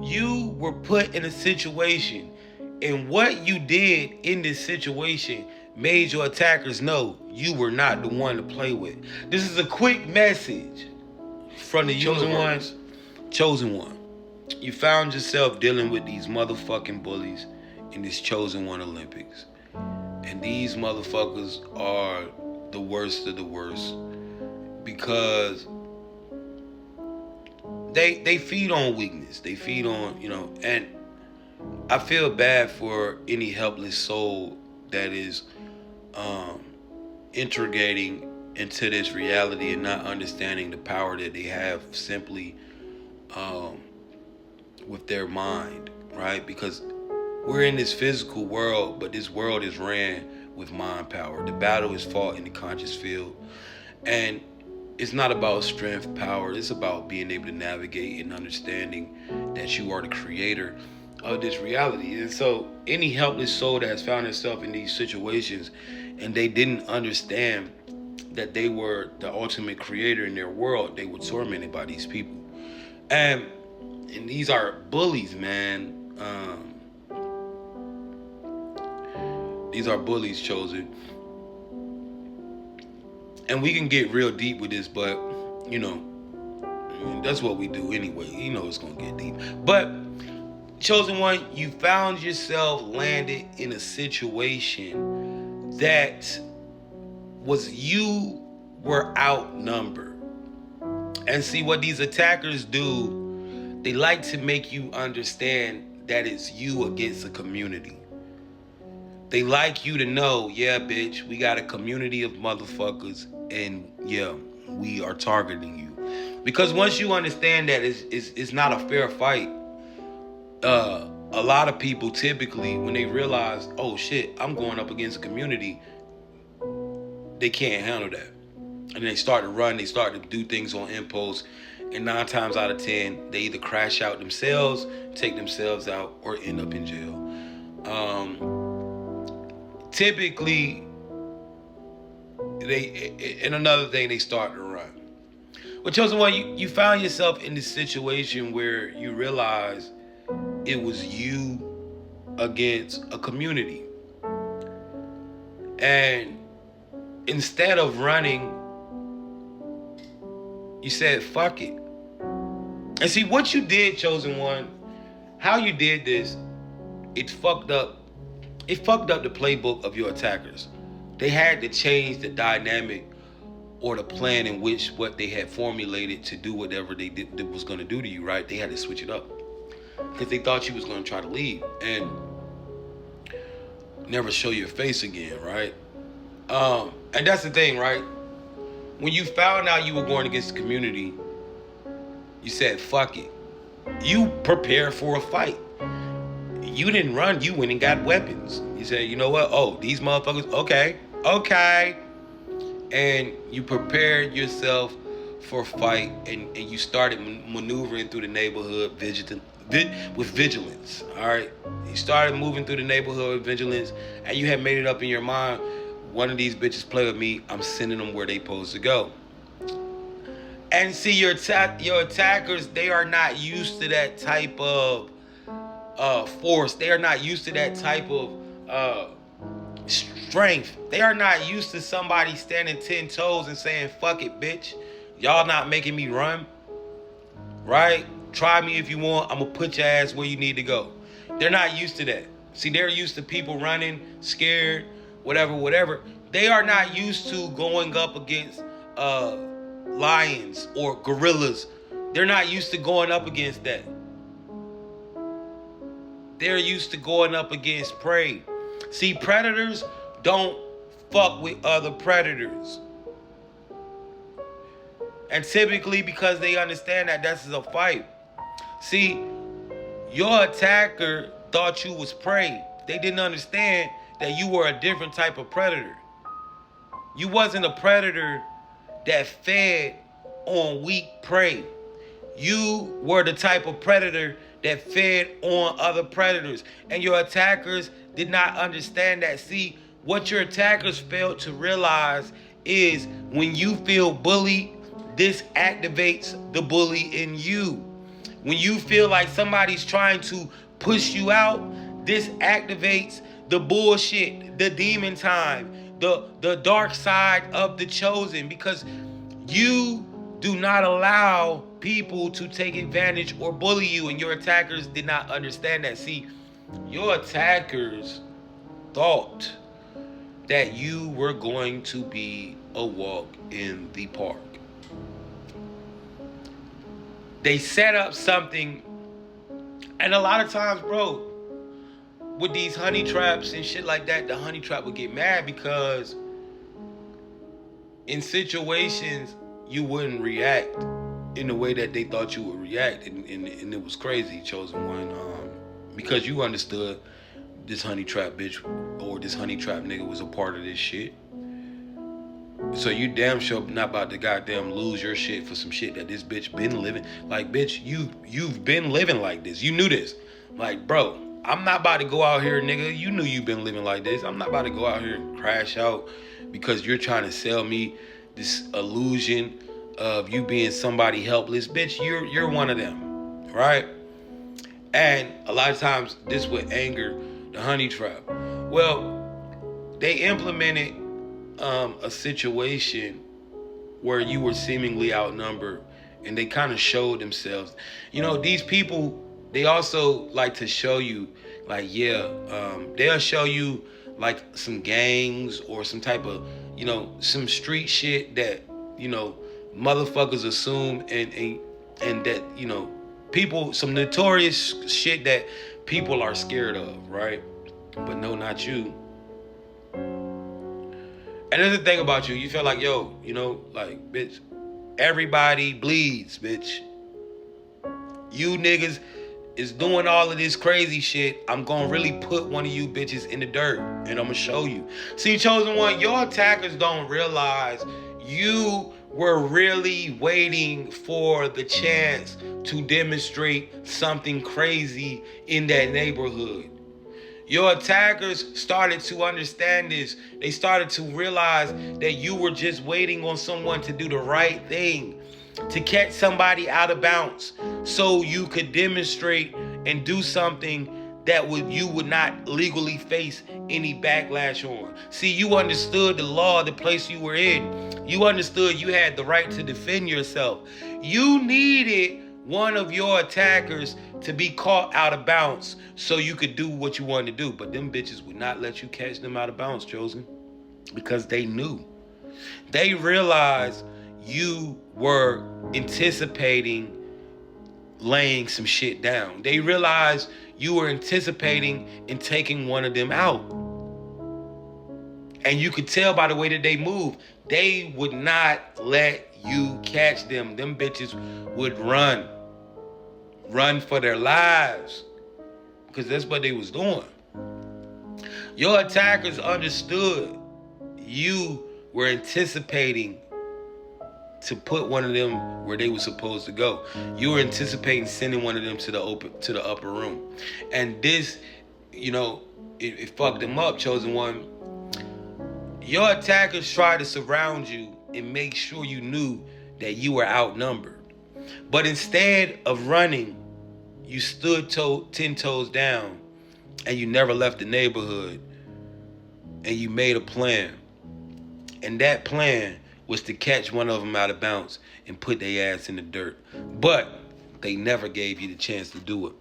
You were put in a situation, and what you did in this situation made your attackers know you were not the one to play with. This is a quick message from the chosen ones. Chosen one. You found yourself dealing with these motherfucking bullies in this chosen one Olympics. And these motherfuckers are the worst of the worst because they feed on weakness. They feed on, and I feel bad for any helpless soul that is integrating into this reality and not understanding the power that they have simply with their mind, right? Because we're in this physical world, but this world is ran with mind power. The battle is fought in the conscious field. And it's not about strength, power. It's about being able to navigate and understanding that you are the creator of this reality. And so any helpless soul that has found itself in these situations and they didn't understand that they were the ultimate creator in their world, they were tormented by these people. And these are bullies, man. These are bullies, chosen. And we can get real deep with this, but that's what we do anyway. It's gonna get deep. But chosen one, you found yourself landed in a situation that you were outnumbered. And see what these attackers do, they like to make you understand that it's you against a community. They like you to know, yeah, bitch, we got a community of motherfuckers, and yeah, we are targeting you. Because once you understand that it's not a fair fight, a lot of people typically, when they realize, oh shit, I'm going up against a community, they can't handle that. And they start to run, they start to do things on impulse, and 9 times out of 10, they either crash out themselves, take themselves out, or end up in jail. Typically, and another thing, they start to run. But chosen one, you found yourself in this situation where you realize it was you against a community. And instead of running, you said, fuck it. And see, what you did, chosen one, how you did this, it fucked up the playbook of your attackers. They had to change the dynamic or the plan in which what they had formulated to do whatever they did was going to do to you, right? They had to switch it up because they thought you was going to try to leave and never show your face again, right? And that's the thing, right? When you found out you were going against the community, you said, fuck it. You prepared for a fight. You didn't run, you went and got weapons. You said, you know what? Oh, these motherfuckers, okay. And you prepared yourself for a fight, and you started maneuvering through the neighborhood with vigilance, all right? You started moving through the neighborhood with vigilance, and you had made it up in your mind, one of these bitches play with me, I'm sending them where they supposed to go. And see, your attackers, they are not used to that type of force. They are not used to that type of strength. They are not used to somebody standing 10 toes and saying, fuck it, bitch. Y'all not making me run. Right? Try me if you want. I'm going to put your ass where you need to go. They're not used to that. See, they're used to people running, scared, whatever. They are not used to going up against lions or gorillas. They're not used to going up against that. They're used to going up against prey. See, predators don't fuck with other predators. And typically because they understand that this is a fight. See, your attacker thought you was prey. They didn't understand that you were a different type of predator. You wasn't a predator that fed on weak prey. You were the type of predator that fed on other predators. And your attackers did not understand that. See, what your attackers failed to realize is when you feel bullied, this activates the bully in you. When you feel like somebody's trying to push you out, this activates the bullshit, the demon time, the dark side of the chosen, because you do not allow people to take advantage or bully you, and your attackers did not understand that. See, your attackers thought that you were going to be a walk in the park. They set up something, and a lot of times, bro, with these honey traps and shit like that, the honey trap would get mad because in situations you wouldn't react in the way that they thought you would react, and it was crazy, chosen one, because you understood this honey trap bitch or this honey trap nigga was a part of this shit. So you damn sure not about to goddamn lose your shit for some shit that this bitch been living. Like, bitch, you've been living like this. You knew this. Like, bro, I'm not about to go out here, nigga. You knew you've been living like this. I'm not about to go out here and crash out because you're trying to sell me this illusion of you being somebody helpless. Bitch, you're one of them, right? And a lot of times this would anger the honey trap. Well, they implemented a situation where you were seemingly outnumbered, and they kind of showed themselves. You know, these people, they also like to show you, like, they'll show you like some gangs or some type of, you know, some street shit that, you know, motherfuckers assume, and that, you know, people, some notorious shit that people are scared of, right? But no, not you. And there's the thing about you, you feel like, yo, you know, like, bitch, everybody bleeds, bitch. You niggas is doing all of this crazy shit. I'm gonna really put one of you bitches in the dirt, and I'm gonna show you. See, chosen one, your attackers don't realize you were really waiting for the chance to demonstrate something crazy in that neighborhood. Your attackers started to understand this. They started to realize that you were just waiting on someone to do the right thing, to catch somebody out of bounds, so you could demonstrate and do something that you would not legally face any backlash on. See, you understood the law of the place you were in. You understood you had the right to defend yourself. You needed one of your attackers to be caught out of bounds so you could do what you wanted to do. But them bitches would not let you catch them out of bounds, chosen, because they knew. They realized you were anticipating laying some shit down. They realized you were anticipating and taking one of them out. And you could tell by the way that they move, they would not let you catch them. Them bitches would run for their lives, because that's what they was doing. Your attackers understood you were anticipating to put one of them where they were supposed to go. You were anticipating sending one of them to the upper room. And this, you know, it fucked them up, chosen one. Your attackers tried to surround you and make sure you knew that you were outnumbered. But instead of running, you stood 10 toes down, and you never left the neighborhood, and you made a plan. And that plan was to catch one of them out of bounds and put their ass in the dirt. But they never gave you the chance to do it.